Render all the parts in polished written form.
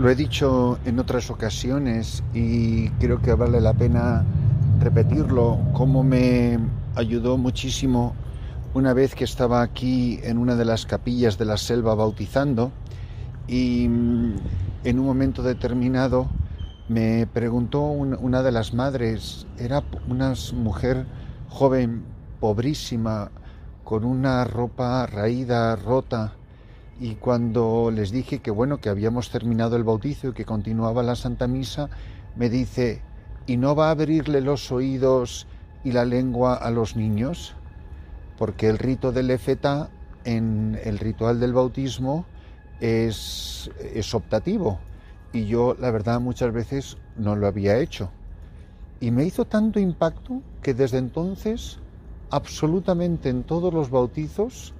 Lo he dicho en otras ocasiones y creo que vale la pena repetirlo, cómo me ayudó muchísimo una vez que estaba aquí en una de las capillas de la selva bautizando y en un momento determinado me preguntó una de las madres, era una mujer joven, pobrísima, con una ropa raída, rota, y cuando les dije que bueno, que habíamos terminado el bautizo y que continuaba la Santa Misa, me dice: ¿y no va a abrirle los oídos y la lengua a los niños? Porque el rito del Efetá en el ritual del bautismo es optativo, y yo la verdad muchas veces no lo había hecho. Y me hizo tanto impacto que desde entonces absolutamente en todos los bautizos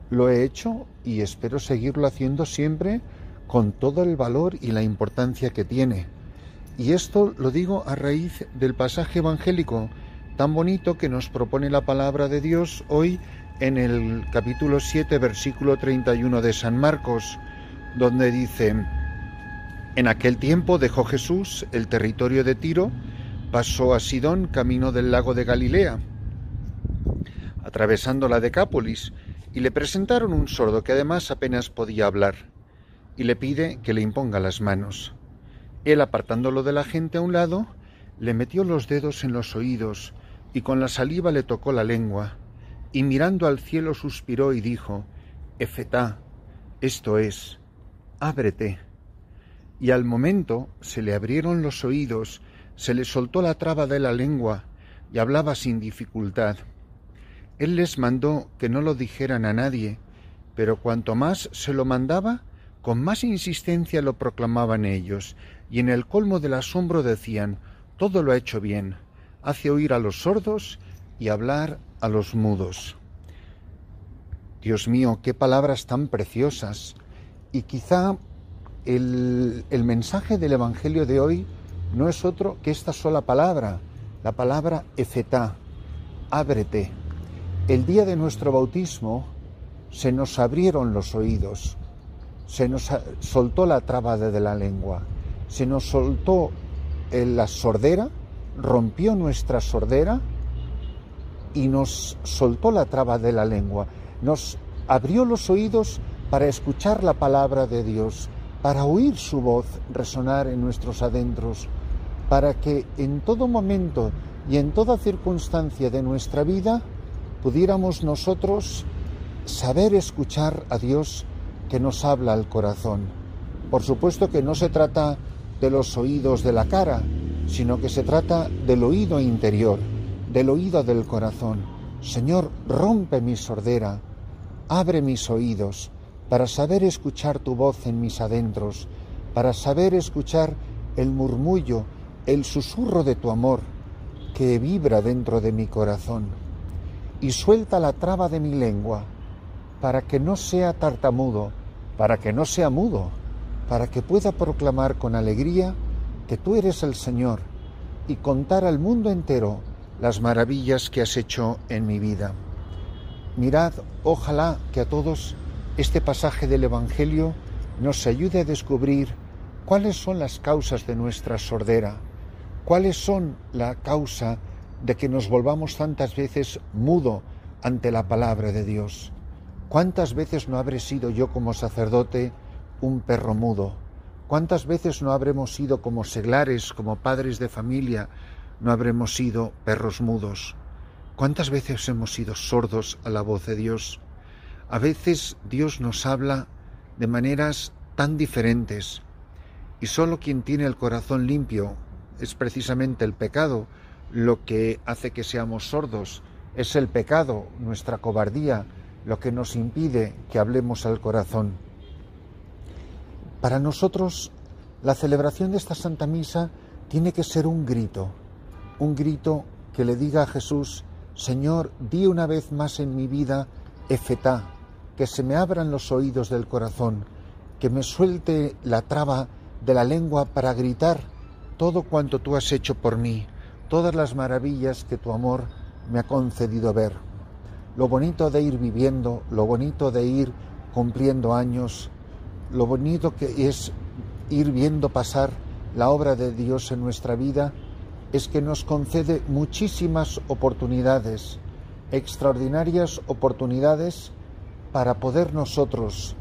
lo he hecho y espero seguirlo haciendo siempre con todo el valor y la importancia que tiene. Y esto lo digo a raíz del pasaje evangélico tan bonito que nos propone la palabra de Dios hoy en el capítulo 7, versículo 31 de San Marcos, donde dice: en aquel tiempo dejó Jesús el territorio de Tiro, pasó a Sidón camino del lago de Galilea, atravesando la Decápolis, y le presentaron un sordo que además apenas podía hablar, y le pide que le imponga las manos. Él, apartándolo de la gente a un lado, le metió los dedos en los oídos y con la saliva le tocó la lengua, y mirando al cielo suspiró y dijo: Efetá, esto es, ábrete. Y al momento se le abrieron los oídos, se le soltó la traba de la lengua y hablaba sin dificultad. Él les mandó que no lo dijeran a nadie, pero cuanto más se lo mandaba, con más insistencia lo proclamaban ellos, y en el colmo del asombro decían: todo lo ha hecho bien, hace oír a los sordos y hablar a los mudos. Dios mío, qué palabras tan preciosas. Y quizá el mensaje del Evangelio de hoy no es otro que esta sola palabra, la palabra Efetá, ábrete. El día de nuestro bautismo se nos abrieron los oídos, se nos soltó la traba de la lengua, se nos soltó la sordera, rompió nuestra sordera y nos soltó la traba de la lengua, nos abrió los oídos para escuchar la palabra de Dios, para oír su voz resonar en nuestros adentros, para que en todo momento y en toda circunstancia de nuestra vida pudiéramos nosotros saber escuchar a Dios que nos habla al corazón. Por supuesto que no se trata de los oídos de la cara, sino que se trata del oído interior, del oído del corazón. Señor, rompe mi sordera, abre mis oídos para saber escuchar tu voz en mis adentros, para saber escuchar el murmullo, el susurro de tu amor que vibra dentro de mi corazón. Y suelta la traba de mi lengua para que no sea tartamudo, para que no sea mudo, para que pueda proclamar con alegría que tú eres el Señor y contar al mundo entero las maravillas que has hecho en mi vida. Mirad, ojalá que a todos este pasaje del Evangelio nos ayude a descubrir cuáles son las causas de nuestra sordera, cuáles son la causa de que nos volvamos tantas veces mudo ante la palabra de Dios. ¿Cuántas veces no habré sido yo como sacerdote un perro mudo? ¿Cuántas veces no habremos sido como seglares, como padres de familia, no habremos sido perros mudos? ¿Cuántas veces hemos sido sordos a la voz de Dios? A veces Dios nos habla de maneras tan diferentes, y solo quien tiene el corazón limpio, es precisamente el pecado lo que hace que seamos sordos, es el pecado, nuestra cobardía, lo que nos impide que hablemos al corazón. Para nosotros, la celebración de esta Santa Misa tiene que ser un grito que le diga a Jesús: Señor, di una vez más en mi vida Efetá, que se me abran los oídos del corazón, que me suelte la traba de la lengua para gritar todo cuanto tú has hecho por mí, todas las maravillas que tu amor me ha concedido ver. Lo bonito de ir viviendo, lo bonito de ir cumpliendo años, lo bonito que es ir viendo pasar la obra de Dios en nuestra vida es que nos concede muchísimas oportunidades, extraordinarias oportunidades para poder nosotros,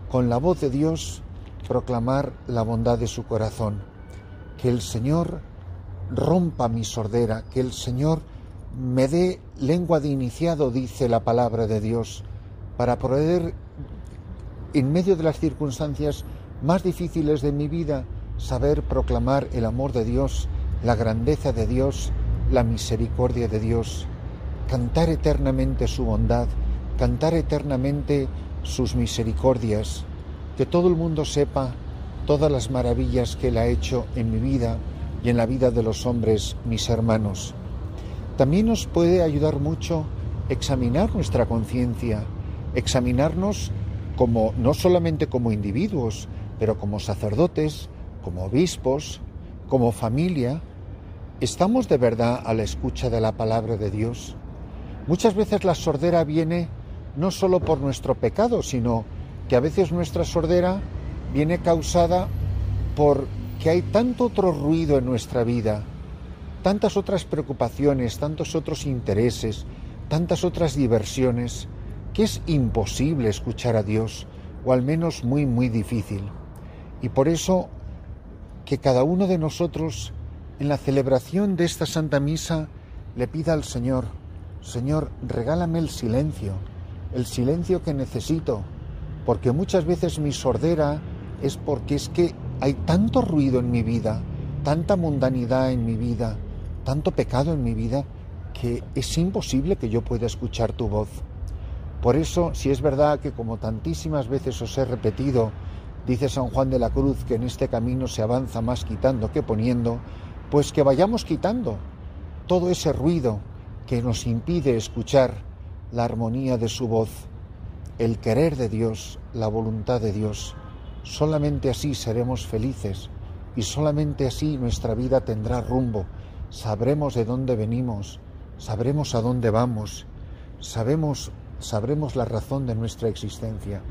con la voz de Dios, proclamar la bondad de su corazón. Que el Señor rompa mi sordera, que el Señor me dé lengua de iniciado, dice la palabra de Dios, para poder, en medio de las circunstancias más difíciles de mi vida, saber proclamar el amor de Dios, la grandeza de Dios, la misericordia de Dios, cantar eternamente su bondad, cantar eternamente sus misericordias, que todo el mundo sepa todas las maravillas que Él ha hecho en mi vida y en la vida de los hombres, mis hermanos. También nos puede ayudar mucho examinar nuestra conciencia, examinarnos como, no solamente como individuos, pero como sacerdotes, como obispos, como familia. ¿Estamos de verdad a la escucha de la palabra de Dios? Muchas veces la sordera viene no solo por nuestro pecado, sino que a veces nuestra sordera viene causada por que hay tanto otro ruido en nuestra vida, tantas otras preocupaciones, tantos otros intereses, tantas otras diversiones, que es imposible escuchar a Dios, o al menos muy, muy difícil. Y por eso, que cada uno de nosotros, en la celebración de esta Santa Misa, le pida al Señor: Señor, regálame el silencio que necesito, porque muchas veces mi sordera es porque es que hay tanto ruido en mi vida, tanta mundanidad en mi vida, tanto pecado en mi vida, que es imposible que yo pueda escuchar tu voz. Por eso, si es verdad que, como tantísimas veces os he repetido, dice San Juan de la Cruz que en este camino se avanza más quitando que poniendo, pues que vayamos quitando todo ese ruido que nos impide escuchar la armonía de su voz, el querer de Dios, la voluntad de Dios. Solamente así seremos felices y solamente así nuestra vida tendrá rumbo. Sabremos de dónde venimos, sabremos a dónde vamos, sabremos la razón de nuestra existencia.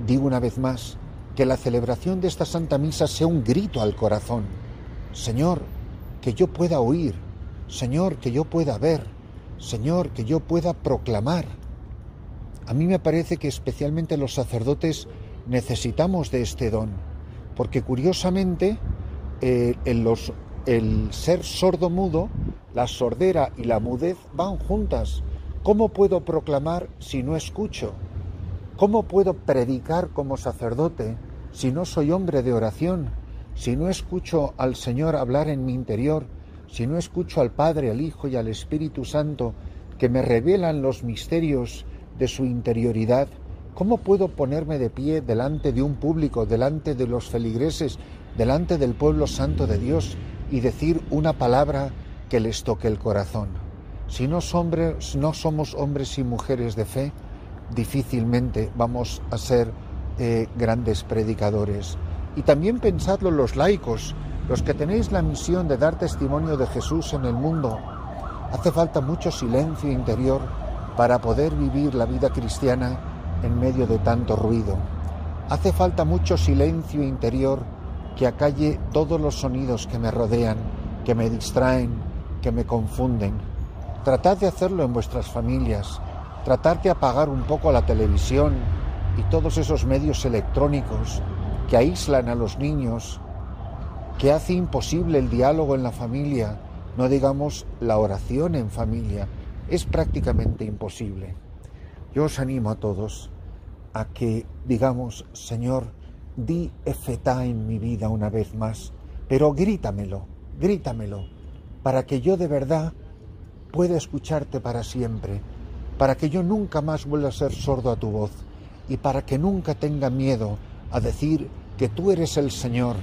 Digo una vez más, que la celebración de esta Santa Misa sea un grito al corazón. Señor, que yo pueda oír, Señor, que yo pueda ver, Señor, que yo pueda proclamar. A mí me parece que especialmente los sacerdotes necesitamos de este don, porque curiosamente el ser sordo-mudo, la sordera y la mudez van juntas. ¿Cómo puedo proclamar si no escucho? ¿Cómo puedo predicar como sacerdote si no soy hombre de oración? Si no escucho al Señor hablar en mi interior, si no escucho al Padre, al Hijo y al Espíritu Santo que me revelan los misterios de su interioridad, ¿cómo puedo ponerme de pie delante de un público, delante de los feligreses, delante del pueblo santo de Dios y decir una palabra que les toque el corazón? Si no somos hombres y mujeres de fe, difícilmente vamos a ser grandes predicadores. Y también pensadlo los laicos, los que tenéis la misión de dar testimonio de Jesús en el mundo. Hace falta mucho silencio interior para poder vivir la vida cristiana en medio de tanto ruido. Hace falta mucho silencio interior que acalle todos los sonidos que me rodean, que me distraen, que me confunden. Tratad de hacerlo en vuestras familias. Tratad de apagar un poco la televisión y todos esos medios electrónicos que aíslan a los niños, que hace imposible el diálogo en la familia, no digamos la oración en familia. Es prácticamente imposible. Yo os animo a todos a que digamos: Señor, di efetá en mi vida una vez más, pero grítamelo, para que yo de verdad pueda escucharte para siempre, para que yo nunca más vuelva a ser sordo a tu voz y para que nunca tenga miedo a decir que tú eres el Señor,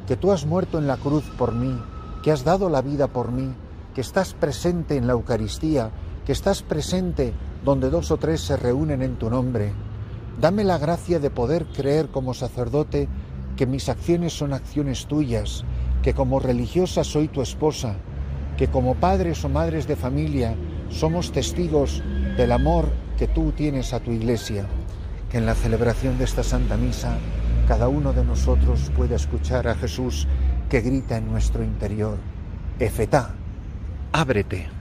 que tú has muerto en la cruz por mí, que has dado la vida por mí, que estás presente en la Eucaristía, que estás presente donde 2 o 3 se reúnen en tu nombre. Dame la gracia de poder creer como sacerdote que mis acciones son acciones tuyas, que como religiosa soy tu esposa, que como padres o madres de familia somos testigos del amor que tú tienes a tu Iglesia. Que en la celebración de esta Santa Misa cada uno de nosotros pueda escuchar a Jesús que grita en nuestro interior: Efetá, ábrete.